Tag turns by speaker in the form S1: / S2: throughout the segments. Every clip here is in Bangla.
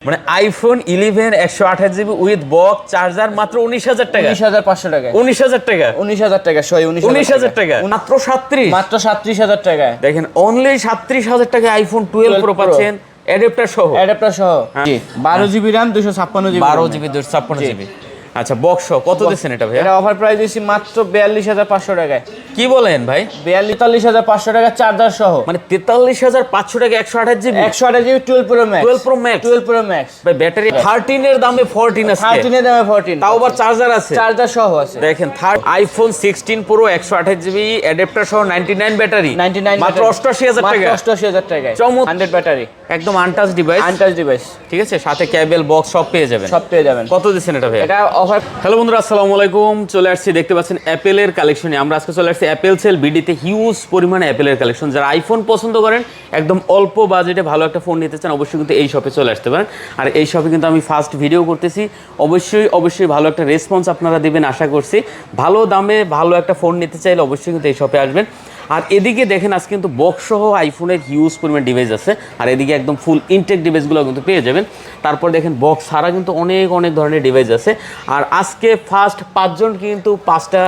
S1: মানে iPhone 11 128 GB with box charger মাত্র 19000 টাকা
S2: 19500 টাকা
S1: 19000 টাকা
S2: 19000 টাকা সই
S1: 19000 টাকা মাত্র 37
S2: মাত্র 37000 টাকায়
S1: দেখেন অনলি 37000 টাকা আইফোন 12 প্রো পাচ্ছেন অ্যাডাপ্টার সহ
S2: জি 12 GB RAM 256 GB
S1: 12 GB 256 GB আচ্ছা বক্স কত দিচ্ছেন এটা ভাই
S2: এটা অফার প্রাইস দিছি মাত্র 42500 টাকায়
S1: কি বলেন ভাই
S2: 42500 টাকা চার্জার সহ
S1: মানে 43500 টাকা 128 GB
S2: 128 GB 12 pro max
S1: 12 pro max
S2: 12 pro max
S1: ভাই ব্যাটারি 13 এর দামে 14 আছে
S2: 13 এর দামে 14
S1: তাও আবার চার্জার আছে
S2: চার্জার সহ আছে
S1: দেখেন আইফোন 16 প্রো 128 জিবি অ্যাডাপ্টার সহ 99 ব্যাটারি
S2: 99
S1: মাত্র 88000 টাকা
S2: মাত্র 88000 টাকায় 100 ব্যাটারি
S1: একদম আনটাচ ডিভাইস ঠিক আছে সাথে কেবল বক্স সব পেয়ে যাবেন কত দিচ্ছেন এটা ভাই
S2: এটা অফার
S1: হ্যালো বন্ধুরা আসসালামু আলাইকুম চলে আসছি দেখতে পাচ্ছেন অ্যাপেলের কালেকশনে আমরা আজকে চলে আসছি অ্যাপেল সেল বিডিতে হিউজ পরিমাণে অ্যাপেলের কালেকশন যারা আইফোন পছন্দ করেন একদম অল্প বাজেটে ভালো একটা ফোন নিতে চান অবশ্যই কিন্তু এই শপে চলে আসতে পারেন আর এই শপে কিন্তু আমি ফার্স্ট ভিডিও করতেছি অবশ্যই ভালো একটা রেসপন্স আপনারা দেবেন আশা করছি ভালো দামে ভালো একটা ফোন নিতে চাইলে অবশ্যই কিন্তু এই শপে আসবেন আর এদিকে দেখেন আজকে কিন্তু বক্স সহ আইফোনের হিউজ পরিমাণ ডিভাইস আছে আর এদিকে একদম ফুল ইনটেক ডিভাইসগুলো কিন্তু পেয়ে যাবেন তারপর দেখেন বক্স ছাড়া কিন্তু অনেক ধরনের ডিভাইস আছে আর আজকে ফার্স্ট 5 জন কিন্তু 5টা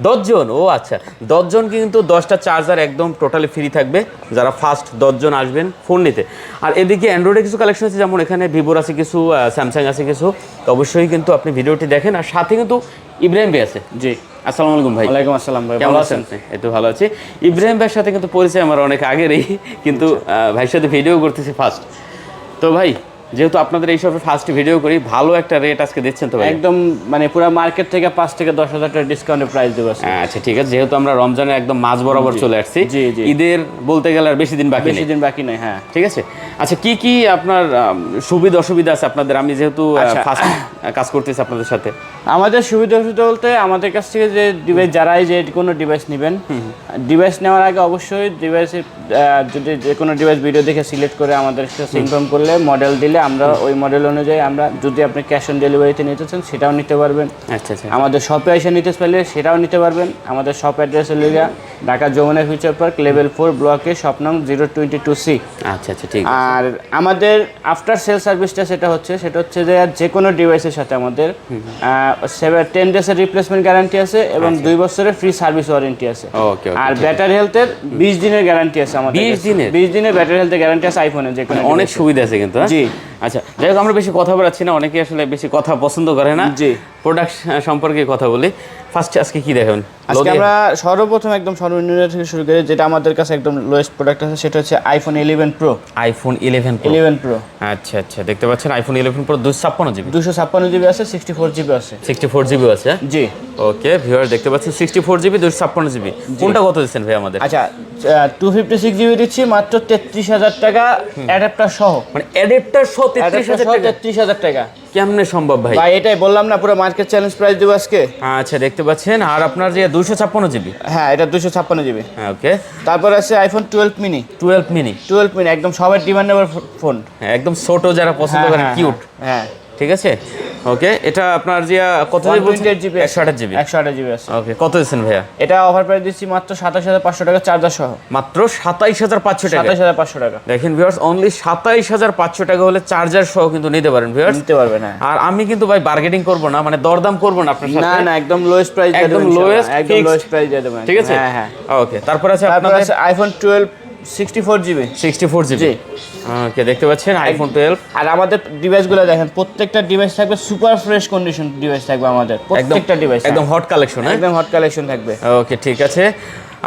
S1: 10 জন ও আচ্ছা 10 জন কিন্তু 10টা চার্জার একদম টোটালি ফ্রি থাকবে যারা ফার্স্ট 10 জন আসবেন ফোন নিতে আর এদিকে অ্যান্ড্রয়েডের কিছু কালেকশন আছে যেমন এখানে ভিভোর আছে কিছু স্যামসাং আছে কিছু তো অবশ্যই কিন্তু আপনি ভিডিওটি দেখেন আর সাথে কিন্তু ইব্রাহিম ভাই আছে
S2: জি
S1: আসসালামু আলাইকুম ভাই
S2: ওয়ালাইকুম আসসালাম ভাই
S1: কেমন আছেন এই তো ভালো আছি ইব্রাহিম ভাইয়ের সাথে কিন্তু পরিচয় আমার অনেক আগেরই কিন্তু ভাইয়ের সাথে ভিডিও করতেছি ফার্স্ট তো ভাই যেহেতু আপনাদের এই সবে ফার্স্ট ভিডিও করি ভালো একটা রেট আজকে দিচ্ছেন তো ভাই
S2: একদম মানে পুরো মার্কেট থেকে 5 থেকে 10000 টাকা ডিসকাউন্টে প্রাইস দেব
S1: আচ্ছা ঠিক আছে যেহেতু আমরা রমজানের একদম মাঝ বরাবর চলে আসছি
S2: জি
S1: ঈদের বলতে গেলে আর বেশি দিন বাকি
S2: নেই হ্যাঁ
S1: ঠিক আছে আচ্ছা কি আপনার সুবিধা অসুবিধা আছে আপনাদের আমি যেহেতু ফার্স্ট কাজ করতেছি আপনাদের সাথে
S2: আমাদের সুবিধা বলতে আমাদের কাছ থেকে যে ডিভাইস যারাই যে কোনো ডিভাইস নেবেন ডিভাইস নেওয়ার আগে অবশ্যই ডিভাইসের যদি যে কোনো ডিভাইস ভিডিও দেখে সিলেক্ট করে আমাদের কাছে ইনফর্ম করলে মডেল দিলে আমরা ওই মডেল অনুযায়ী আমরা যদি আপনি ক্যাশ অন ডেলিভারিতে নিতে চান সেটাও নিতে পারবেন
S1: আচ্ছা
S2: আমাদের শপে এসে নিতে চাইলে সেটাও নিতে পারবেন আমাদের শপ অ্যাড্রেস হলো Dhaka Jamuna future park level 4 ব্লকে শপ নং 022C
S1: আচ্ছা ঠিক
S2: আর আমাদের আফটার সেল সার্ভিসটা সেটা হচ্ছে যে কোনো ডিভাইসের সাথে আমাদের 10 ডেজের রিপ্লেসমেন্ট গ্যারান্টি আছে এবং 2 বছরের ফ্রি সার্ভিস ওয়ারেন্টি আছে
S1: ওকে
S2: আর ব্যাটারি হেলথের 20 দিনের গ্যারান্টি আছে আমাদের 20 দিনের ব্যাটারি হেলথের গ্যারান্টি আছে আইফোনে যে কোনো
S1: অনেক সুবিধা আছে কিন্তু
S2: জি
S1: আচ্ছা যাই হোক আমরা বেশি কথা বলাচ্ছি না অনেকে আসলে বেশি কথা পছন্দ করে না
S2: জি
S1: প্রোডাক্ট সম্পর্কে কথা বলি ফার্স্টে আজকে কি দেখাবেন
S2: আজকে আমরা সর্বপ্রথম একদম সর্বনিম্ন থেকে শুরু করি যেটা আমাদের কাছে একদম লোয়েস্ট প্রোডাক্ট আছে সেটা হচ্ছে আইফোন 11 প্রো
S1: আইফোন 11 প্রো আচ্ছা দেখতে পাচ্ছেন আইফোন 11 প্রো 256
S2: জিবি আছে 64 জিবি আছে
S1: 64 জিবি আছে
S2: জি
S1: ওকে ভিউয়ার দেখতে পাচ্ছেন 64 জিবি 256 জিবি কোনটা কত দিচ্ছেন ভাই আমাদের
S2: আচ্ছা 256 জিবি দিচ্ছি মাত্র 33000 টাকা অ্যাডাপ্টার সহ
S1: মানে অ্যাডাপ্টার সহ
S2: 33000 টাকা
S1: কেমনে সম্ভব ভাই
S2: এটাই বললাম না পুরো মার্কেট চ্যালেঞ্জ প্রাইস দেব আজকে
S1: আচ্ছা দেখতে পাচ্ছেন আর আপনার যে 256 জিবি
S2: হ্যাঁ এটা 256 জিবি
S1: হ্যাঁ ওকে
S2: তারপর আছে আইফোন 12 মিনি একদম সবার ডিমান্ডেবল ফোন
S1: হ্যাঁ একদম ছোট যারা পছন্দ করেন কিউট
S2: হ্যাঁ
S1: ঠিক আছে ওকে এটা আপনার যে কত
S2: জিবি
S1: 128 জিবি
S2: আছে
S1: ওকে কত দিচ্ছেন ভাইয়া
S2: এটা অফার প্রাইস দিচ্ছি মাত্র 27500 টাকা চার্জার সহ
S1: মাত্র 27500 টাকা
S2: 27500 টাকা
S1: দেখেন ভিউয়ার্স অনলি 27500 টাকা হলে চার্জার সহ কিন্তু নিতে পারেন ভিউয়ার্স
S2: নিতে পারবেন হ্যাঁ
S1: আর আমি কিন্তু ভাই বার্গেটিং করব না মানে দরদাম করব না আপনার সাথে
S2: না একদম লোয়েস্ট প্রাইস
S1: একদম লোয়েস্ট
S2: প্রাইস দিয়ে দেবেন
S1: ঠিক আছে
S2: হ্যাঁ
S1: ওকে তারপর আছে আপনাদের
S2: আইফোন 12 64 জিবি
S1: ওকে দেখতে পাচ্ছেন আইফোন 12
S2: আর আমাদের ডিভাইসগুলো দেখেন প্রত্যেকটা ডিভাইস থাকবে সুপার ফ্রেশ কন্ডিশন ডিভাইস থাকবে আমাদের প্রত্যেকটা ডিভাইস
S1: একদম হট কালেকশন
S2: একদম হট কালেকশন থাকবে
S1: ওকে ঠিক আছে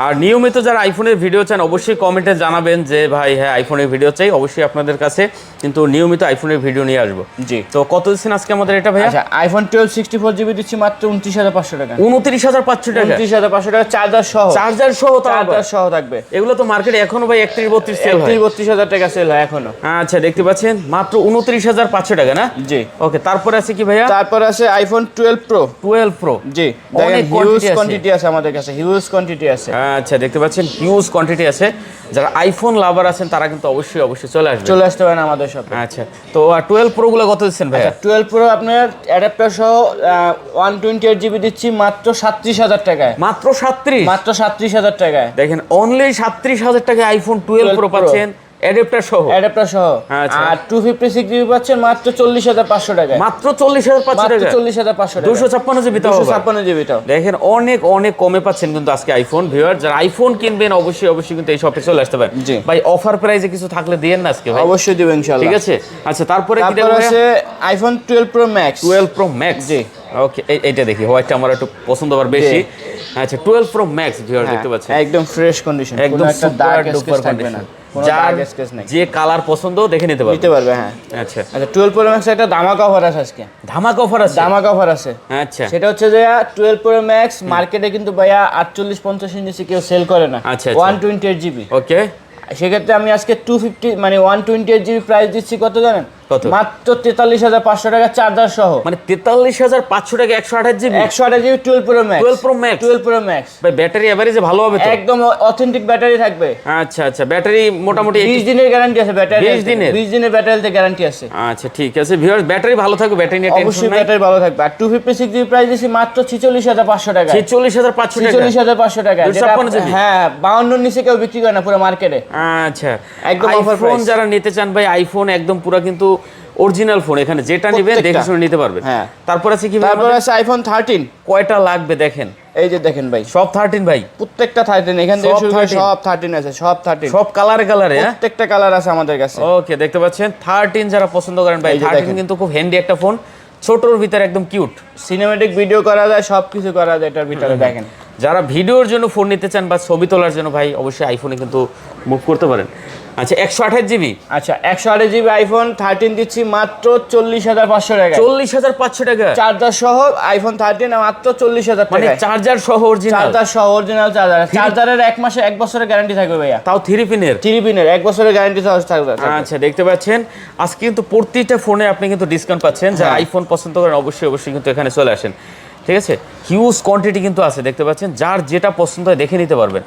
S1: আর নিয়মিত যারা আইফোনের ভিডিও চান অবশ্যই কমেন্টে জানাবেন যে ভাই হ্যাঁ আইফোনের ভিডিও চাই অবশ্যই আপনাদের কাছে কিন্তু নিয়মিত আইফোনের ভিডিও নিয়ে আসবো
S2: জি
S1: তো কত দিচ্ছেন আজকে আমাদের এটা ভাই
S2: আচ্ছা আইফোন 12 64 জিবি দিচ্ছি মাত্র 29500 টাকা
S1: 29500 টাকা
S2: 29500 টাকা চার্জার সহ থাকবে
S1: এগুলো তো মার্কেটে এখনো ভাই 31 সেল হয়
S2: 32000 টাকা সেল হয় এখনো
S1: আচ্ছা দেখতে পাচ্ছেন মাত্র 29500 টাকা না
S2: জি
S1: ওকে তারপরে আছে কি ভাইয়া
S2: তারপর আছে আইফোন 12 প্রো
S1: জি
S2: অনেক হিউজ কোয়ান্টিটি আছে আমাদের কাছে হিউজ কোয়ান্টিটি আছে
S1: আচ্ছা দেখতে পাচ্ছেন হিউজ কোয়ান্টিটি আছে যারা আইফোন লাভার আছেন তারা কিন্তু অবশ্যই চলে আসতে
S2: পারেন আমাদের শপে
S1: আচ্ছা তো 12 প্রো গুলো কত দিচ্ছেন ভাই
S2: 12 প্রো আপনার অ্যাডাপ্টার সহ 128 জিবি দিচ্ছি মাত্র 37000 টাকায়
S1: মাত্র 37000
S2: টাকায়
S1: দেখেন অনলি 37000 টাকায় আইফোন 12 প্রো পাচ্ছেন অ্যাডাপ্টার সহ।
S2: অ্যাডাপ্টার সহ।
S1: আচ্ছা।
S2: আর 256 জিবি পাচ্ছেন মাত্র 40,500 টাকায়।
S1: মাত্র 40,500
S2: মাত্র
S1: টাকা।
S2: 40,500 টাকা।
S1: 256 জিবি তাও।
S2: 256 জিবি তাও।
S1: দেখেন অনেক অনেক কমে পাচ্ছেন কিন্তু আজকে আইফোন। ভিউয়ার যারা আইফোন কিনবেন অবশ্যই অবশ্যই কিন্তু এই শপে চলে আসতে পারেন।
S2: জি।
S1: ভাই অফার প্রাইসে কিছু থাকলে দিয়েন না আজকে ভাই।
S2: অবশ্যই দিব ইনশাআল্লাহ।
S1: ঠিক আছে। আচ্ছা তারপরে কি
S2: তারপর
S1: দেখবো?
S2: আছে iPhone 12 pro max.
S1: 12 pro max.
S2: জি।
S1: ওকে এইটা দেখি, হোয়াইটটা আমার একটু পছন্দ আবার বেশি। আচ্ছা 12 প্রো ম্যাক্স ভিউয়ার দেখতে পাচ্ছেন
S2: একদম ফ্রেশ কন্ডিশন,
S1: একদম
S2: কোনো একটা দাগ
S1: সুপার ডুপার
S2: স্কেচ থাকবে না,
S1: কন্ডিশন।
S2: কোনো
S1: যার
S2: দাগ স্কেচ নাই,
S1: যে কালার পছন্দ দেখে নিতে পারবে।
S2: নিতে পারবে। হ্যাঁ
S1: আচ্ছা
S2: আচ্ছা 12 প্রো ম্যাক্স একটা ধামাকা অফার আছে আজকে।
S1: ধামাকা অফার আছে?
S2: ধামাকা অফার আছে।
S1: আচ্ছা
S2: সেটা হচ্ছে যে 12 প্রো ম্যাক্স মার্কেটে কিন্তু ভাইয়া 48-50 এর নিচে কেউ সেল করে না।
S1: আচ্ছা,
S2: 128 জিবি।
S1: ওকে।
S2: সেক্ষেত্রে আমি আজকে 250 মানে 128 জিবি প্রাইস দিচ্ছি কত জানেন?
S1: কত?
S2: মাত্র 43,500 টাকা চার্জার সহ।
S1: মানে 43,500 টাকা 128 GB.
S2: 128 GB 12 pro max.
S1: 12 pro max.
S2: 12 pro max
S1: ভাই ব্যাটারি এভারেজে ভালো হবে তো?
S2: একদম অথেন্টিক ব্যাটারি থাকবে।
S1: আচ্ছা আচ্ছা ব্যাটারি মোটামুটি
S2: 20 দিনের গ্যারান্টি আছে ব্যাটারি।
S1: 20 দিনের?
S2: 20 দিনের ব্যাটারিতে গ্যারান্টি আছে।
S1: আচ্ছা ঠিক আছে ভিউয়ার্স, ব্যাটারি ভালো থাকবে, ব্যাটারি নিয়ে টেনশন
S2: অবশ্যই
S1: নাই।
S2: ব্যাটারি ভালো থাকবে। আর 256 জিবি প্রাইস দিছি মাত্র 46,500 টাকা।
S1: 46,500 টাকা।
S2: 46,500 টাকা।
S1: 256 জিবি?
S2: হ্যাঁ 52 নিচে কেউ বিক্রি করে না পুরো মার্কেটে।
S1: আচ্ছা
S2: একদম offer
S1: আইফোন
S2: price।
S1: যারা নিতে চান ভাই, আইফোন একদম পুরো কিন্তু অরিজিনাল ফোন, এখানে যেটা নেবেন দেখে
S2: প্রত্যেকটা।
S1: শুনে নিতে পারবেন।
S2: হ্যাঁ।
S1: তারপর আছে কি ভাই
S2: তারপর
S1: আমাদের?
S2: আছে আইফোন 13।
S1: কয়টা লাগবে দেখেন,
S2: এই যে দেখেন ভাই,
S1: সব 13 ভাই,
S2: প্রত্যেকটা 13 এখান থেকে
S1: সব
S2: শুরু করে
S1: 13?
S2: সব 13 আছে, সব 13
S1: সব কালারে কালারে। হ্যাঁ
S2: প্রত্যেকটা কালার আছে আমাদের কাছে।
S1: ওকে দেখতে পাচ্ছেন 13 যারা পছন্দ করেন ভাই,
S2: এই যে
S1: 13
S2: দেখেন।
S1: কিন্তু খুব হ্যান্ডি একটা ফোন, ছোটর ভিতরে একদম কিউট।
S2: সিনেমেটিক ভিডিও করা যায়, সবকিছু করা যায় এটার ভিতরে। দেখেন
S1: যারা ভিডিওর জন্য ফোন নিতে চান বা ছবি তোলার জন্য ভাই, অবশ্যই আইফোনে কিন্তু মুভ করতে পারেন। আচ্ছা 128 জিবি।
S2: আচ্ছা 128 জিবি আইফোন 13 দিচ্ছি মাত্র 40,500 টাকা।
S1: 40,500 টাকা
S2: চার্জার সহ আইফোন 13 মাত্র 40,000
S1: মানে
S2: টাকা।
S1: চার্জার সহ অরিজিনাল?
S2: চার্জার সহ অরিজিনাল চার্জার। চার্জারের 1 মাসে 1 বছরের গ্যারান্টি থাকবে ভাইয়া।
S1: তাও 3 পিনের?
S2: 3 পিনের 1 বছরের গ্যারান্টি থাকবে।
S1: আচ্ছা দেখতে পাচ্ছেন আজকে কিন্তু প্রতিটা ফোনে আপনি কিন্তু ডিসকাউন্ট পাচ্ছেন। যারা
S2: হ্যাঁ।
S1: আইফোন পছন্দ করেন অবশ্যই অবশ্যই কিন্তু এখানে চলে আসেন। ঠিক আছে, হিউজ কোয়ান্টিটি কিন্তু আছে, দেখতে পাচ্ছেন, যার যেটা পছন্দ হয় দেখে নিতে পারবেন।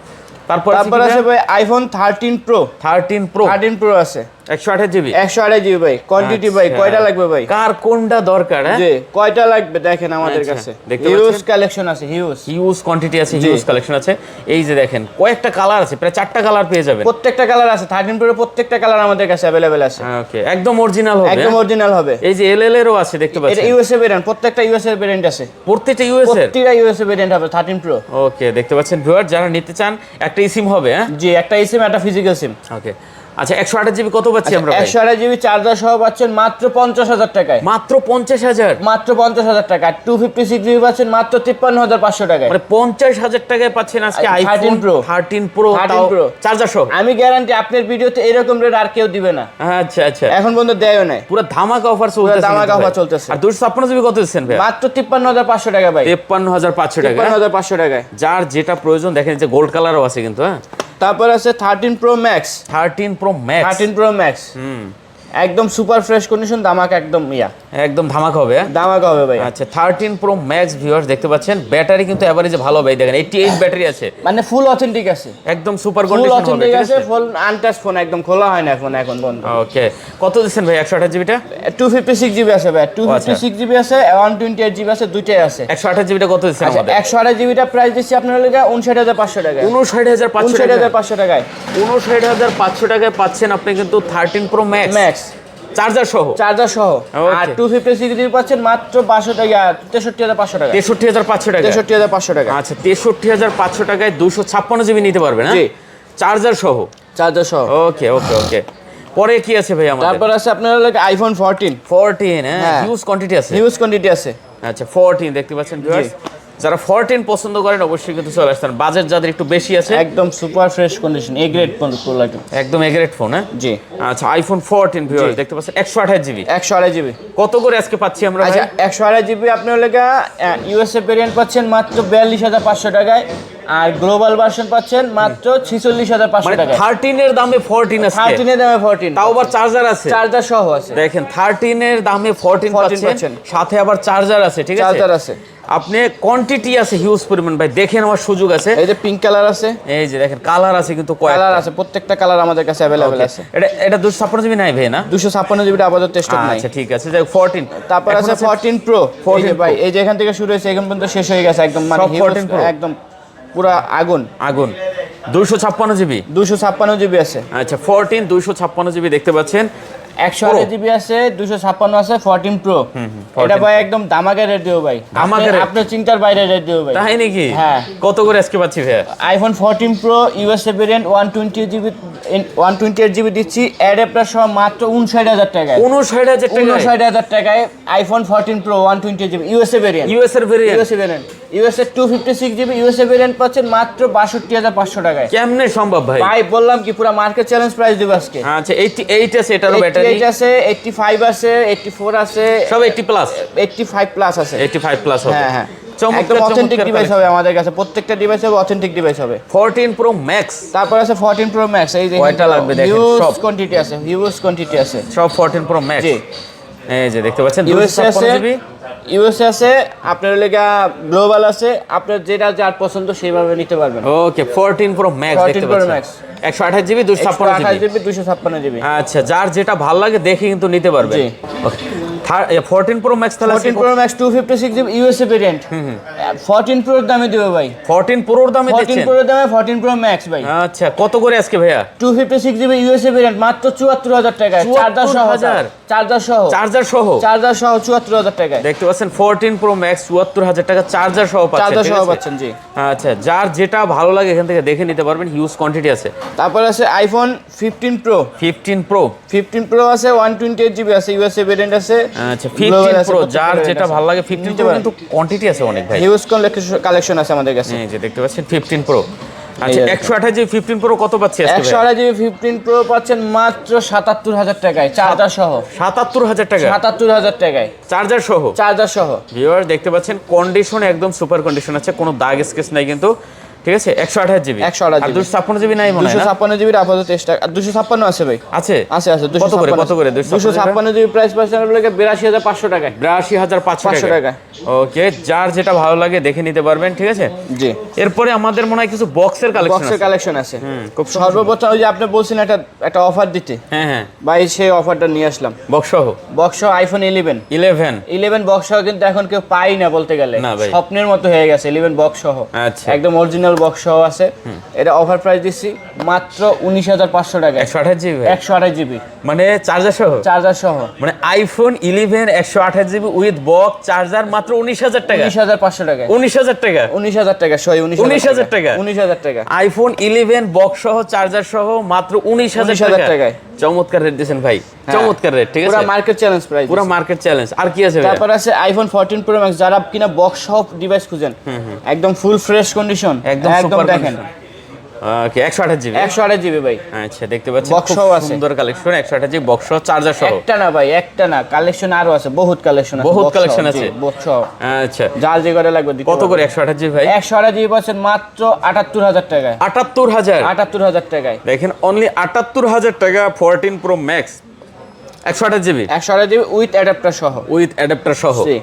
S1: তারপর
S2: আছে ভাই আইফোন 13 প্রো।
S1: 13 প্রো।
S2: 13 প্রো আছে
S1: 128 জিবি।
S2: 128 জিবি ভাই। কোয়ান্টিটি ভাই কয়টা লাগবে ভাই?
S1: কার কোনটা দরকার? হ্যাঁ
S2: জি কয়টা লাগবে দেখেন আমাদের
S1: আচ্ছা,
S2: কাছে
S1: দেখতে
S2: হিউজ
S1: পাচ্ছেন?
S2: কালেকশন আছে, হিউজ
S1: হিউজ কোয়ান্টিটি আছে,
S2: জি।
S1: হিউজ কালেকশন আছে। এই যে দেখেন কয়েকটা কালার আছে, প্রায় 4টা কালার পেয়ে যাবেন।
S2: প্রত্যেকটা কালার আছে। 13 প্রো প্রত্যেকটা কালার আমাদের কাছে अवेलेबल আছে।
S1: ওকে একদম অরিজিনাল হবে।
S2: একদম অরিজিনাল হবে।
S1: এই যে এলএল এরও আছে দেখতে
S2: এটা
S1: পাচ্ছেন,
S2: ইউএসএ ভেরিয়েন্ট, প্রত্যেকটা ইউএসএ ভেরিয়েন্ট আছে।
S1: প্রত্যেকটা ইউএস এর।
S2: প্রত্যেকটা ইউএসএ ভেরিয়েন্ট হবে 13 প্রো।
S1: ওকে দেখতে পাচ্ছেন ভিউয়ার, যারা নিতে চান একটা সিম হবে। হ্যাঁ
S2: জি একটা সিম একটা ফিজিক্যাল সিম।
S1: ওকে আচ্ছা 128 জিবি কত পাচ্ছি আমরা ভাই?
S2: 128 জিবি চার্জার সহ পাচ্ছেন মাত্র 50,000 টাকায়।
S1: মাত্র 50,000?
S2: মাত্র 50,000 টাকা। 256 জিবি পাচ্ছেন মাত্র 53,500 টাকায়।
S1: মানে 50,000 টাকায় পাচ্ছেন আজকে
S2: 13
S1: iPhone
S2: Pro
S1: 13 pro
S2: 13 Pro
S1: charger সহ।
S2: আমি গ্যারান্টি আপনার ভিডিওতে এরকম রেট আর কেউ দিবে না।
S1: আচ্ছা আচ্ছা
S2: এখন পর্যন্ত দেয়ও নাই।
S1: পুরো ধামাকা অফার চলতেছে।
S2: ধামাকা offer চলতেছে।
S1: আর 256 জিবি কত দিচ্ছেন ভাই?
S2: মাত্র 53,500 টাকা ভাই।
S1: 53,500 টাকা।
S2: 53,500 টাকায়।
S1: যার যেটা প্রয়োজন দেখেন, যে গোল্ড কালারও আছে কিন্তু। হ্যাঁ
S2: তারপর আছে 13 pro max.
S1: 13 pro max.
S2: 13 pro max একদম সুপার ফ্রেশ কন্ডিশন, দামাকা একদম
S1: একদম ধামাকা হবে। হ্যাঁ?
S2: দামাকা হবে ভাই।
S1: আচ্ছা 13 প্রো ম্যাক্স ভিউয়ার্স দেখতে পাচ্ছেন, ব্যাটারি কিন্তু এভারেজে ভালো হবে। এই দেখেন 88 ব্যাটারি আছে,
S2: মানে ফুল অথেন্টিক আছে,
S1: একদম সুপার
S2: ফুল
S1: কন্ডিশন হবে।
S2: অথেন্টিক
S1: ঠিক
S2: আছে,
S1: আছে
S2: ফুল আনটাচ ফোন, একদম খোলা হয় না ফোন এখন বন্ধ।
S1: ওকে কত দিচ্ছেন ভাই 128 জিবিটা?
S2: 256 জিবি আছে ভাই। 256 জিবি আছে, 128 জিবি আছে, দুইটাই আছে।
S1: 128 জিবিটা কত দিচ্ছেন
S2: আচ্ছা
S1: আমাদের?
S2: 128 জিবিটা প্রাইস দিচ্ছি আপনার হলো 59,500 টাকা।
S1: 59,500 টাকা।
S2: 59,500 টাকায়
S1: 59,500 টাকায় পাচ্ছেন আপনি কিন্তু 13 প্রো ম্যাক্স
S2: ম্যাক্স
S1: চার্জার সহ।
S2: চার্জার সহ।
S1: Okay.
S2: আর 256 জিবি পাচ্ছেন মাত্র 62 টাকা, 63,500 টাকা।
S1: 63,500 টাকা।
S2: 63,500 টাকা।
S1: আচ্ছা 63,500 টাকায় 256 জিবি নিতে পারবেন।
S2: জি।
S1: হ্যাঁ চার্জার সহ।
S2: চার্জার সহ।
S1: ওকে ওকে ওকে পরে কি আছে ভাই আমাদের?
S2: তারপর আছে আপনার হলো আইফোন 14।
S1: 14 হ্যাঁ
S2: হ্যাঁ।
S1: হিউজ কোয়ান্টিটি আছে।
S2: হিউজ কোয়ান্টিটি আছে।
S1: আচ্ছা 14 দেখতে পাচ্ছেন ভিউয়ার্স, যারা 14 পছন্দ করেন অবশ্যই কিন্তু চলে আসতেন। বাজেট যাদের একটু বেশি আছে,
S2: একদম super fresh condition, A grade product.
S1: একদম এগ্রেড ফোন। হ্যাঁ
S2: জি।
S1: আচ্ছা আইফোন 14 ভিউয়ার্স
S2: জি।
S1: দেখতে পাচ্ছেন 128 জিবি।
S2: 128 জিবি
S1: কত করে আজকে পাচ্ছি আমরা ভাই?
S2: আচ্ছা 128 জিবি আপনার লেগা ইউএসএ ভেরিয়েন্ট পাচ্ছেন মাত্র 42,500 টাকায়। আর গ্লোবাল ভার্সন পাচ্ছেন মাত্র 46,500
S1: মানে
S2: টাকায়।
S1: 13 এর দামে 14 আছে।
S2: 13 এর দামে 14,
S1: তাও আবার চার্জার আছে।
S2: চার্জার সহ আছে।
S1: দেখেন 13 এর দামে 14
S2: পাচ্ছেন।
S1: পাচ্ছেন, সাথে আবার চার্জার আছে। ঠিক আছে,
S2: চার্জার আছে।
S1: আপনি কোয়ান্টিটি আছে হিউজ পরিমাণ ভাই, দেখে নেওয়ার সুযোগ আছে।
S2: এই যে পিঙ্ক কালার আছে,
S1: এই যে দেখেন কালার আছে কিন্তু
S2: কালার
S1: কয়টা
S2: আছে, প্রত্যেকটা কালার আমাদের কাছে अवेलेबल
S1: Okay.
S2: আছে।
S1: এটা 256 জিবি নাই ভাই না?
S2: 256 জিবিটা আপাতত স্টক নাই।
S1: আচ্ছা ঠিক আছে, যাই 14।
S2: তারপর আছে 14 প্রো।
S1: 14
S2: ভাই এই যে এখান থেকে শুরু হয়েছে এখন পর্যন্ত শেষ হয়ে গেছে একদম, মানে
S1: সব 14 Pro?
S2: একদম পুরা আগুন।
S1: আগুন 256 জিবি
S2: 256 জিবি আছে।
S1: আচ্ছা 14 256 জিবি দেখতে পাচ্ছেন।
S2: 128 জিবি আছে, 256 আছে, 14 প্রো। এটা ভাই একদম দামাকা রেট দেব ভাই, আপনার চিন্তার বাইরে রেট দেব ভাই।
S1: তাই নাকি?
S2: হ্যাঁ।
S1: কত করে আজকে পাচ্ছি ভাইয়া?
S2: IPhone 14 pro USA variant 128 GB 128 GB দিচ্ছি অ্যাডাপ্টার সহ মাত্র 59000 টাকায়।
S1: 59000 টাকায়?
S2: 59000 টাকায় iPhone 14 pro 128 GB USA variant.
S1: ইউএসএর variant?
S2: USA variant. USA 256 GB USA variant পাচ্ছেন মাত্র 62500 টাকায়।
S1: কেমনে সম্ভব ভাই?
S2: ভাই বললাম কি পুরো মার্কেট চ্যালেঞ্জ প্রাইস দেব আজকে।
S1: আচ্ছা 88 আছে, এটারও ব্যাটারি
S2: 88 আছে, 85 আছে, 84 আছে,
S1: সব 80 প্লাস,
S2: 85 প্লাস আছে।
S1: 85 প্লাস হবে।
S2: হ্যাঁ হ্যাঁ,
S1: চমৎকার
S2: একদম অথেন্টিক
S1: চমৎকার
S2: ডিভাইস হবে আমাদের কাছে, প্রত্যেকটা ডিভাইস হবে অথেন্টিক ডিভাইস হবে।
S1: 14 প্রো ম্যাক্স,
S2: তারপর আছে 14 প্রো ম্যাক্স। এই যে
S1: কয়টা লাগবে দেখেন,
S2: হিউজ
S1: সব
S2: কোয়ান্টিটি আছে, হিউজ কোয়ান্টিটি আছে
S1: সব 14 প্রো ম্যাক্স।
S2: জি।
S1: এই যে দেখতে পাচ্ছেন
S2: ইউএসএ আছে,
S1: 256 জিবি।
S2: ইউএসএ আছে, আপনার লেগা গ্লোবাল আছে, আপনার যেটা যার পছন্দ সেইভাবে নিতে পারবেন।
S1: ওকে 14 প্রো ম্যাক্স
S2: 14
S1: দেখতে
S2: Pro
S1: পাচ্ছেন,
S2: Max
S1: 128 জিবি 256 জিবি।
S2: 256 জিবি।
S1: আচ্ছা যার যেটা ভালো লাগে দেখে কিন্তু নিতে পারবেন।
S2: জি।
S1: ওকে 14 প্রো ম্যাক্স তাহলে
S2: 14 pro max 256 GB USA variant 14 প্রোর দামে দেব ভাই।
S1: 14 প্রোর দামে
S2: 14
S1: দিচ্ছেন?
S2: প্রোর দামে 14 প্রো ম্যাক্স ভাই।
S1: আচ্ছা কত করে আজকে ভাইয়া?
S2: 256 জিবি ইউএসএ ভেরিয়েন্ট মাত্র 74000 টাকায়, চার্জার সহ।
S1: 74,000?
S2: চার্জার সহ,
S1: চার্জার সহ?
S2: চার্জার সহ 74000 টাকায়
S1: দেখতে পাচ্ছেন 14 প্রো ম্যাক্স 74000 টাকা চার্জার সহ পাচ্ছেন।
S2: চার্জার
S1: ঠিক
S2: সহ
S1: আছে?
S2: পাচ্ছেন জি।
S1: আচ্ছা যার যেটা ভালো লাগে এখান থেকে দেখে নিতে পারবেন, হিউজ কোয়ান্টিটি আছে।
S2: তারপর আছে আইফোন 15 প্রো।
S1: 15 প্রো
S2: 15 প্রো আছে, 128 জিবি আছে, ইউএসএ ভেরিয়েন্ট আছে।
S1: আচ্ছা
S2: Global
S1: 15
S2: আছে,
S1: প্রো
S2: প্রত্যেকটা
S1: যার
S2: variant
S1: যেটা
S2: আছে।
S1: ভালো লাগে 15
S2: নিতে
S1: প্রো
S2: পারেন।
S1: কিন্তু কোয়ান্টিটি আছে অনেক ভাই।
S2: হিউজ কালেকশন আছে আমাদের কাছে।
S1: এই যে দেখতে পাচ্ছেন 15 প্রো। আচ্ছা
S2: এই যে
S1: 128 জিবি 15 প্রো কত পাচ্ছি আজকে ভাই?
S2: 128 জিবি 15 প্রো পাচ্ছেন মাত্র 77000 টাকায়, চার্জার সহ।
S1: 77000 টাকা
S2: 77000 টাকায়
S1: চার্জার সহ।
S2: চার্জার সহ।
S1: ভিউয়ার দেখতে পাচ্ছেন কন্ডিশন একদম সুপার কন্ডিশন আছে, কোনো দাগ স্কেচ নাই কিন্তু। ঠিক আছে 128 জিবি
S2: 128
S1: আর
S2: জিবি
S1: 256 জিবি নাই মনে হয় না?
S2: 256 জিবির আপাতত চেষ্টা, 256 আছে ভাই।
S1: আছে
S2: আছে আছে
S1: কত করে
S2: 256 জিবি প্রাইস পাচ্ছেন আপনাকে 82500 টাকায়।
S1: 82500 টাকা। ওকে যার যেটা ভালো লাগে দেখে নিতে পারবেন। ঠিক আছে
S2: জি।
S1: এরপরে আমাদের মনে হয় কিছু বক্সের কালেকশন
S2: বক্সের
S1: আছে।
S2: কালেকশন আছে।
S1: খুব
S2: সর্বপ্রথম ওই যে আপনি বলছেন একটা অফার দিতে,
S1: হ্যাঁ হ্যাঁ
S2: ভাই সেই অফারটা নিয়ে আসলাম।
S1: বক্স সহ
S2: বক্স সহ আইফোন 11 বক্স সহ কিন্তু এখন কেউ পাই না বলতে গেলে,
S1: না ভাই।
S2: স্বপ্নের মতো হয়ে গেছে 11 বক্স সহ।
S1: আচ্ছা
S2: একদম অরিজিনাল বক্স সহ আছে। এটা অফার প্রাইস দিচ্ছি মাত্র 19500 টাকা।
S1: 128 জিবি
S2: 128 জিবি
S1: মানে চার্জার সহ?
S2: চার্জার সহ
S1: মানে iPhone 11 128 GB with box charger মাত্র 19000 টাকা।
S2: 19500 টাকা।
S1: 19000 টাকা
S2: 19000 টাকা সরি
S1: 19000 টাকা
S2: 19000 টাকা।
S1: আইফোন 11 বক্স সহ চার্জার সহ মাত্র 19000
S2: 19,000 টাকায়।
S1: চমৎকার রেট দিয়েছেন ভাই, চমৎকার রেট। ঠিক আছে
S2: পুরো মার্কেট চ্যালেঞ্জ প্রাইস,
S1: পুরো মার্কেট চ্যালেঞ্জ। আর কি আছে ভাই?
S2: তারপর আছে আইফোন 14 প্রো ম্যাক্স, যারা কিনা বক্স সহ ডিভাইস খুঁজেন, একদম ফুল ফ্রেশ কন্ডিশন,
S1: একদম সুপার
S2: দেখেন।
S1: ওকে 128 জিবি
S2: 128 জিবি ভাই।
S1: আচ্ছা দেখতে পাচ্ছেন
S2: Box
S1: খুব
S2: সহ আছে।
S1: সুন্দর কালেকশন 128 জিবি বক্স সহ চার্জার সহ।
S2: একটা না ভাই, একটা না, কালেকশন আরো আছে, বহুত কালেকশন আছে,
S1: বহুত
S2: box সহ,
S1: collection
S2: জি,
S1: আছে।
S2: box সহ।
S1: আচ্ছা
S2: যার যে করে লাগবে দিতে
S1: কত করে 128 জিবি ভাই?
S2: 128 জিবি পাচ্ছেন মাত্র 78000 টাকায়।
S1: 78000
S2: 78000 টাকায়
S1: দেখেন অনলি 78000 টাকা 14 pro max 128 GB
S2: 128 GB with adapter সহ।
S1: উইথ অ্যাডাপ্টার সহ।
S2: জি।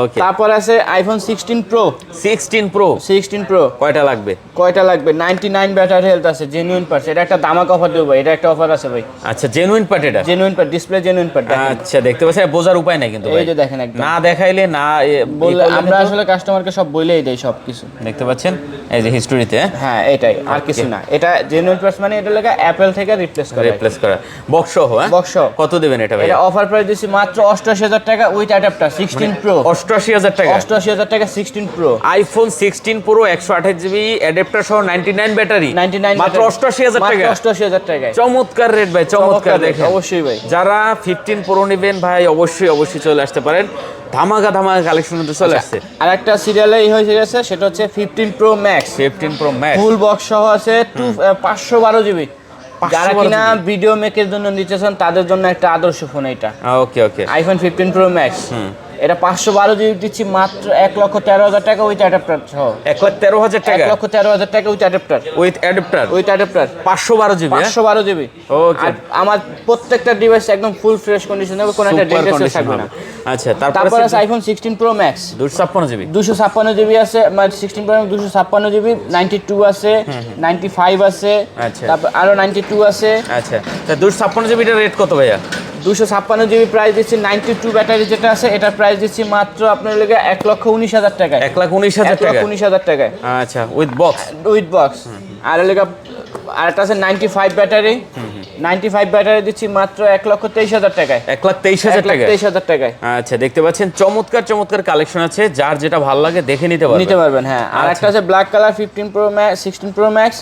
S1: ওকে
S2: তারপর আছে আইফোন 16 প্রো।
S1: 16 প্রো
S2: 16 প্রো
S1: কয়টা লাগবে?
S2: কয়টা লাগবে? 99 ব্যাটারি হেলথ আছে, জেনুইন পার্টস। এটা একটা দামাক অফার দেবো ভাই, এটা একটা অফার আছে ভাই।
S1: আচ্ছা জেনুইন পার্ট এটা?
S2: Genuine part, display genuine part.
S1: আচ্ছা দেখতে পাচ্ছেন বোঝার উপায় নাই কিন্তু ভাই,
S2: এই যে দেখেন একদম
S1: না দেখাইলে না
S2: বললে আমরা আসলে কাস্টমারকে সব বলেই দেই সব কিছু।
S1: দেখতে পাচ্ছেন এই যে হিস্টোরিতে
S2: হ্যাঁ এটাই, আর কিছু না। এটা জেনুইন পার্টস মানে এটা লাগা অ্যাপল থেকে রিপ্লেস করে।
S1: রিপ্লেস করা বক্স সহ। হ্যাঁ
S2: বক্স সহ।
S1: কত দিবেন এটা ভাই?
S2: এটা অফার প্রাইস দিছি মাত্র 88000 টাকা উইথ অ্যাডাপ্টার 16 প্রো।
S1: 88000 টাকা
S2: 88000 টাকা 16 pro.
S1: IPhone 16 pro 128 GB adapter সহ 99 ব্যাটারি
S2: 99
S1: মাত্র 88000 টাকা।
S2: মাত্র 88000 টাকায়।
S1: চমৎকার রেট ভাই, চমৎকার দেখেন।
S2: অবশ্যই ভাই,
S1: যারা 15 প্রো নেবেন ভাই অবশ্যই চলে আসতে পারেন, ধামাকা কালেকশন মধ্যে চলে আসছে।
S2: আর একটা সিরিয়ালে হয়ে গেছে, সেটা হচ্ছে 15 pro max.
S1: 15 pro max
S2: full box সহ আছে 512 জিবি। যারা কিনা ভিডিও মেকের জন্য নিতেছেন তাদের জন্য একটা আদর্শ ফোন এটা।
S1: ওকে ওকে
S2: আইফোন 15 প্রো ম্যাক্স। এটা 512 জিবি দিচ্ছি মাত্র 1,13,000 টাকা উইথ অ্যাডাপ্টার সহ।
S1: 1,13,000 টাকা
S2: 1,13,000 টাকা with adapter.
S1: With adapter
S2: with adapter
S1: 512 GB
S2: 512 GB.
S1: Okay
S2: আর আমার প্রত্যেকটা ডিভাইস একদম ফুল ফ্রেশ কন্ডিশন হবে, কোনো একটা ডেন্টেস থাকবে না।
S1: আচ্ছা
S2: তারপর আছে iPhone 16 pro max
S1: 256 GB
S2: 256 GB আছে, মানে 16 প্রো 256 জিবি, 92 আছে, 95 আছে,
S1: আচ্ছা।
S2: তারপর আরো 92 আছে।
S1: আচ্ছা তা 256 জিবিটার রেট কত ভাইয়া?
S2: 256 জিবি প্রাইস দিচ্ছি 92 ব্যাটারি যেটা আছে, এটার প্রাইস দিচ্ছি মাত্র আপনার লেগে 1,19,000 টাকায়।
S1: 1,19,000 টাকা
S2: 1,19,000 টাকায়
S1: আচ্ছা উইথ বক্স
S2: উইথ বক্স। আর লেগে আরেকটা আছে 95 ব্যাটারি, 95 ব্যাটারি দিচ্ছি মাত্র 1,23,000 টাকায়।
S1: 1,23,000 টাকা।
S2: 1,23,000 টাকায়।
S1: আচ্ছা, দেখতে পাচ্ছেন চমৎকার চমৎকার কালেকশন আছে, যার যেটা ভালো লাগে দেখে নিতে পারবেন।
S2: হ্যাঁ। আর একটা আছে black colour 15 pro max, 16 pro max,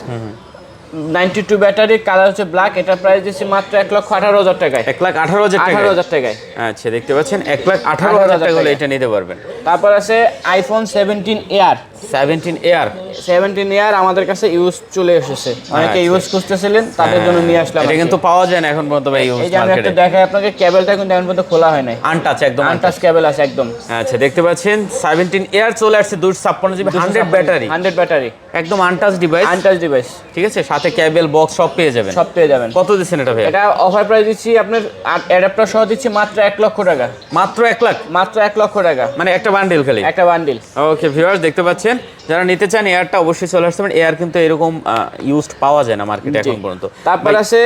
S2: 92 battery, colour হচ্ছে ব্ল্যাক। এটা প্রাইস দিচ্ছি মাত্র 1,18,000 টাকায়।
S1: 1,18,000 টাকা।
S2: 18,000 টাকায়।
S1: আচ্ছা, দেখতে পাচ্ছেন 1,18,000 টাকা হলে এটা নিতে পারবেন।
S2: তারপর আছে আইফোন 17 এয়ার।
S1: 17 এয়ার।
S2: 17 এয়ার আমাদের কাছে ইউজ চলে এসেছে, অনেকে ইউজ করতেছিলেন, তাদের জন্য নিয়ে আসলাম।
S1: এটা কিন্তু পাওয়া যায় না এখন পর্যন্ত ভাই ইউজ
S2: এই যে আমি
S1: মার্কেটে।
S2: একটা দেখাই আপনাকে, কেবলটা কিন্তু এখন পর্যন্ত খোলা হয় নাই,
S1: আনটাচ, একদম
S2: আনটাচ কেবল আছে একদম।
S1: আচ্ছা, দেখতে পাচ্ছেন 17 এয়ার চলে আসছে, 256 জিবি, 100 ব্যাটারি,
S2: 100 ব্যাটারি,
S1: একদম আনটাচ ডিভাইস।
S2: আনটাচ ডিভাইস,
S1: ঠিক আছে, সাথে কেবল বক্স সব পেয়ে যাবেন।
S2: সব পেয়ে যাবেন।
S1: কত দিচ্ছেন এটা ভাই?
S2: এটা অফার প্রাইস দিচ্ছি আপনার অ্যাডাপ্টার সহ দিচ্ছি মাত্র 1 লক্ষ টাকা।
S1: মাত্র 1 লাখ?
S2: মাত্র 1 লক্ষ টাকা,
S1: মানে একটা বান্ডেল খালি?
S2: একটা বান্ডিল।
S1: ওকে ভিউয়ার্স, দেখতে পাচ্ছেন যারা নিতে চান এয়ারটা অবশ্যই চলে আসতে পারেন। এয়ার কিন্তু এরকম ইউজড পাওয়া যায় না মার্কেটে এখন পর্যন্ত।
S2: তারপর আছে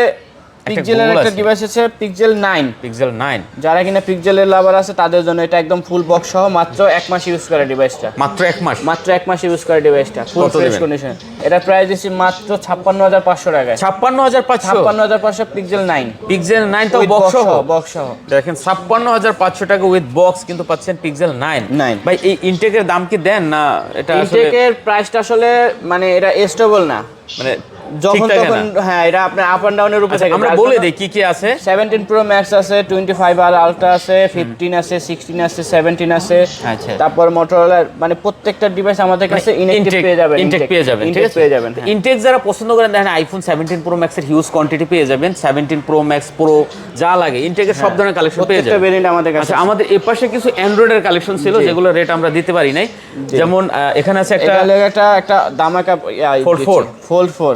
S2: পিক্সেলের একটা ডিভাইস আছে, পিক্সেল 9।
S1: পিক্সেল 9,
S2: যারা কিনা পিক্সেলের লাভার আছে তাদের জন্য এটা একদম ফুল বক্স সহ মাত্র 1 মাস ইউজ করে ডিভাইসটা।
S1: মাত্র 1 মাস?
S2: মাত্র 1 মাস ইউজ করে ডিভাইসটা, ফুল ফ্রেশ কন্ডিশন। এটা প্রাইস দিচ্ছি মাত্র 56,500 টাকায়।
S1: 56,500?
S2: 56,500 পিক্সেল 9।
S1: পিক্সেল 9 তো বক্স সহ?
S2: বক্স সহ।
S1: দেখেন 56,500 টাকা উইথ বক্স কিন্তু পাচ্ছেন পিক্সেল 9। ভাই এই ইনটেকের দাম কি দেন না? এটা আসলে
S2: ইনটেকের প্রাইসটা আসলে মানে এটা স্টেবল না,
S1: মানে
S2: যখন তখন। হ্যাঁ, এটা আপনার আপ এন্ড ডাউনের উপরে থাকে।
S1: আমরা বলে দেই কি কি আছে।
S2: 17 প্রো ম্যাক্স আছে, 25 আর আলট্রা আছে, 15 আছে, 16 আছে, 17 আছে।
S1: আচ্ছা,
S2: তারপর মোটরোলার মানে প্রত্যেকটা ডিভাইস আমাদের কাছে ইনটেক পেয়ে যাবেন।
S1: ইনটেক পেয়ে যাবেন, ঠিক আছে, পেয়ে যাবেন। ইনটেক যারা পছন্দ করেন দেখেন আইফোন 17 প্রো ম্যাক্সের হিউজ কোয়ান্টিটি পেয়ে যাবেন। 17 প্রো ম্যাক্স প্রো যা লাগে ইনটেকের সব ধরনের কালেকশন পেয়ে যাবেন।
S2: প্রত্যেকটা ভেরিয়েন্ট আমাদের কাছে।
S1: আচ্ছা, আমাদের এই পাশে কিছু অ্যান্ড্রয়েডের কালেকশন ছিল যেগুলো রেট আমরা দিতে পারি নাই। যেমন এখানে আছে
S2: একটা দামাকা ফোল্ড 4,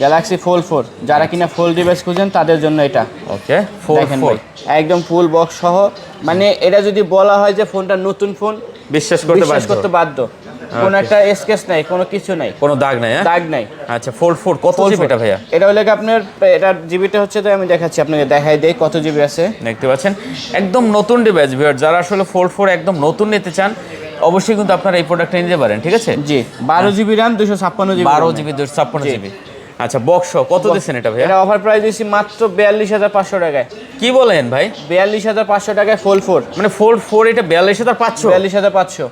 S2: গ্যালাক্সি ফোল্ড 4। যারা কিনা ফোল্ড ডিভাইস খুঁজেন তাদের জন্য এটা।
S1: ওকে, ফোল্ড 4
S2: একদম ফুল বক্স সহ। মানে এটা যদি বলা হয় যে ফোনটা নতুন ফোন,
S1: বিশ্বাস করতে বাধ্য।
S2: কোনো একটা স্কেচ নাই, কোনো কিছু নাই,
S1: কোনো দাগ নাই।
S2: দাগ নাই।
S1: আচ্ছা, ফোল্ড 4 কত জিবি এটা ভাইয়া?
S2: এটা হলো আপনার, এটা জিবিটা হচ্ছে, তো আমি দেখাচ্ছি আপনাকে, দেখাই দেই কত জিবি আছে।
S1: দেখতে পাচ্ছেন একদম নতুন ডিভাইস ভিউয়ার, যারা আসলে ফোল্ড 4 একদম নতুন নিতে চান অবশ্যই কিন্তু আপনারা এই প্রোডাক্টটা নিতে পারেন, ঠিক আছে?
S2: জি, 12 GB RAM, 256 GB,
S1: 12 GB 256 GB. আচ্ছা, বক্স কত দিচ্ছেন এটা ভাইয়া?
S2: এটা অফার প্রাইস দিচ্ছি মাত্র 42,500 টাকায়।
S1: কি বলেন ভাই?
S2: 42,500 টাকায় ফোল্ড 4।
S1: মানে ফোল্ড 4 এটা 42,500?
S2: 42,500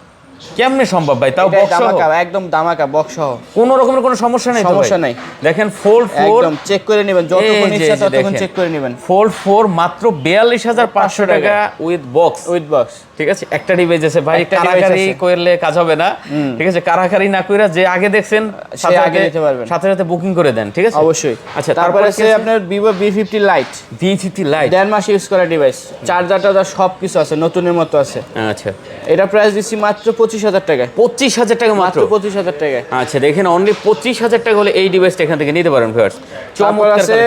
S1: কেমনে সম্ভব ভাই? তাও বক্স সহ?
S2: একদম দামাকা বক্স সহ,
S1: কোনো রকমের কোনো সমস্যা নাই তো?
S2: সমস্যা নাই।
S1: দেখেন ফোল্ড 4
S2: একদম চেক করে নেবেন, যতক্ষণ ইচ্ছা ততক্ষণ চেক করে নেবেন।
S1: ফোল্ড 4 মাত্র 42,500 টাকা উইথ বক্স। ঠিক আছে, একটা ডিভাইস আছে ভাই, কারাকারি করলে কাজ হবে না, ঠিক আছে? কারাকারি না কইরা যে আগে দেখছেন
S2: সাথে আগে নিতে পারবেন,
S1: সাথে সাথে বুকিং করে দেন, ঠিক আছে?
S2: অবশ্যই।
S1: আচ্ছা,
S2: তারপরে আছে আপনার Vivo V50 Lite।
S1: V50 Lite
S2: 1.5 মাস ইউজ করা ডিভাইস, চার্জারটা সব কিছু আছে, নতুনের মতো আছে।
S1: আচ্ছা,
S2: এটা প্রাইস দিচ্ছি মাত্র 25,000 টাকায়।
S1: 25,000 টাকা মাত্র?
S2: 25,000 টাকায়।
S1: আচ্ছা, দেখেন অনলি 25,000 টাকা হলে এই ডিভাইসটা এখান থেকে নিতে পারেন ভিউয়ার্স।
S2: তারপর আছে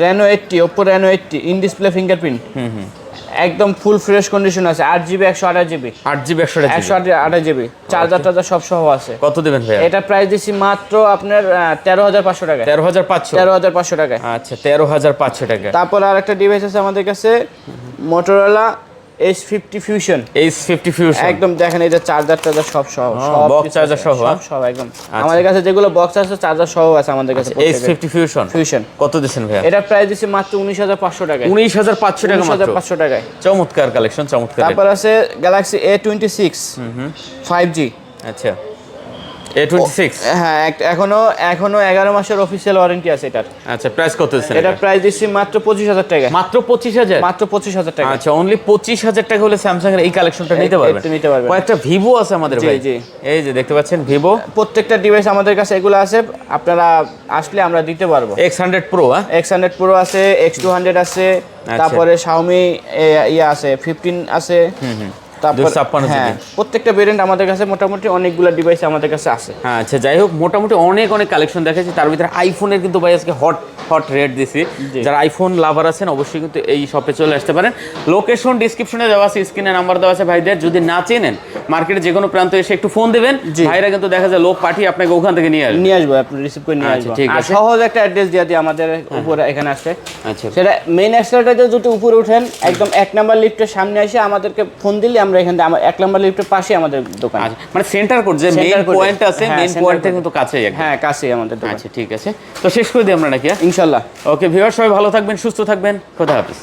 S2: Reno 80, Oppo Reno 80 in display fingerprint. একদম ফুল ফ্রেশ কন্ডিশন আছে, 8GB 128GB,
S1: 8GB 128GB,
S2: charger সব সহ আছে।
S1: কত দিবেন ভাই?
S2: এটা প্রাইস দিছি মাত্র আপনার 13,500 টাকা।
S1: 13,500
S2: টাকা।
S1: আচ্ছা, 13,500 টাকা।
S2: তারপর আরেকটা ডিভাইস আছে আমাদের কাছে, Motorola H50 Fusion।
S1: H50 Fusion
S2: একদম দেখেন, এটা চার্জার সব সহ,
S1: বক্স চার্জার সহ,
S2: সব একদম। আমাদের কাছে যেগুলো বক্স আছে চার্জার সহ আছে আমাদের কাছে।
S1: H50 Fusion কত দিবেন ভাই?
S2: এটা প্রাইস দিছি মাত্র 19,500 টাকা।
S1: 19,500 টাকা মাত্র?
S2: 19,500 টাকায়।
S1: চমৎকার কালেকশন, চমৎকার।
S2: তারপর আছে Galaxy A26 5G।
S1: আচ্ছা, A26,
S2: হ্যাঁ, এখনো 11 মাসের অফিশিয়াল ওয়ারেন্টি আছে এটার।
S1: আচ্ছা, প্রাইস কত দিচ্ছেন?
S2: এটা প্রাইস দিচ্ছি মাত্র 25,000 টাকা।
S1: মাত্র 25,000?
S2: মাত্র 25,000 টাকা।
S1: আচ্ছা, অনলি 25,000 টাকা হলে স্যামসাং এর এই কালেকশনটা নিতে পারবেন। কয়েকটা ভিভো আছে আমাদের ভাই, এই যে দেখতে পাচ্ছেন ভিভো,
S2: প্রত্যেকটা ডিভাইস আমাদের কাছে এগুলো আছে, আপনারা আসলে আমরা দিতে পারবো।
S1: X100 Pro,
S2: X100 Pro আছে, X200 আছে, তারপরে Xiaomi আছে 15 আছে। তারপর প্রত্যেকটা ভেরিয়েন্ট আমাদের কাছে মোটামুটি অনেকগুলো ডিভাইস আমাদের কাছে আছে।
S1: হ্যাঁ, আচ্ছা, যাই হোক মোটামুটি অনেক কালেকশন দেখাচ্ছি, তার ভিতরে আইফোনের কিন্তু ভাই আজকে হট রেট দিছি। যারা আইফোন লাভার আছেন অবশ্যই কিন্তু এই শপে চলে আসতে পারেন। লোকেশন ডিসক্রিপশনে দেওয়া আছে, স্ক্রিনে নাম্বার দেওয়া আছে ভাইদের। যদি না চেনেন মার্কেটে যে কোনো প্রান্তে এসে একটু ফোন দিবেন, ভাইরা কিন্তু দেখা যায় লোক পাঠিয়ে আপনাকে ওখান থেকে নিয়ে
S2: আসবো, আপনি রিসিভ করে নিয়ে আসবো।
S1: ঠিক
S2: আর
S1: আছে,
S2: সহজ একটা অ্যাড্রেস দিয়ে দিই আমাদের উপরে এখানে আসছে।
S1: আচ্ছা,
S2: সেটা মেইন এক্সেলেটারে যদি উপরে উঠেন একদম 1 নাম্বার লিফটের সামনে এসে আমাদেরকে ফোন দিলে আমরা এখান থেকে আমার 1 নম্বর লিফটের পাশে আমাদের দোকান।
S1: আচ্ছা, মানে সেন্টার কোড যে মেইন পয়েন্ট আছে, মেইন পয়েন্টের কিন্তু কাছেই একদম।
S2: হ্যাঁ, কাছেই আমাদের দোকান।
S1: আচ্ছা ঠিক আছে, তো শেষ করে দিই আমরা নাকি?
S2: ইনশাআল্লাহ।
S1: ওকে ভিউয়ার, সবাই ভালো থাকবেন, সুস্থ থাকবেন, খোদা হাফেজ।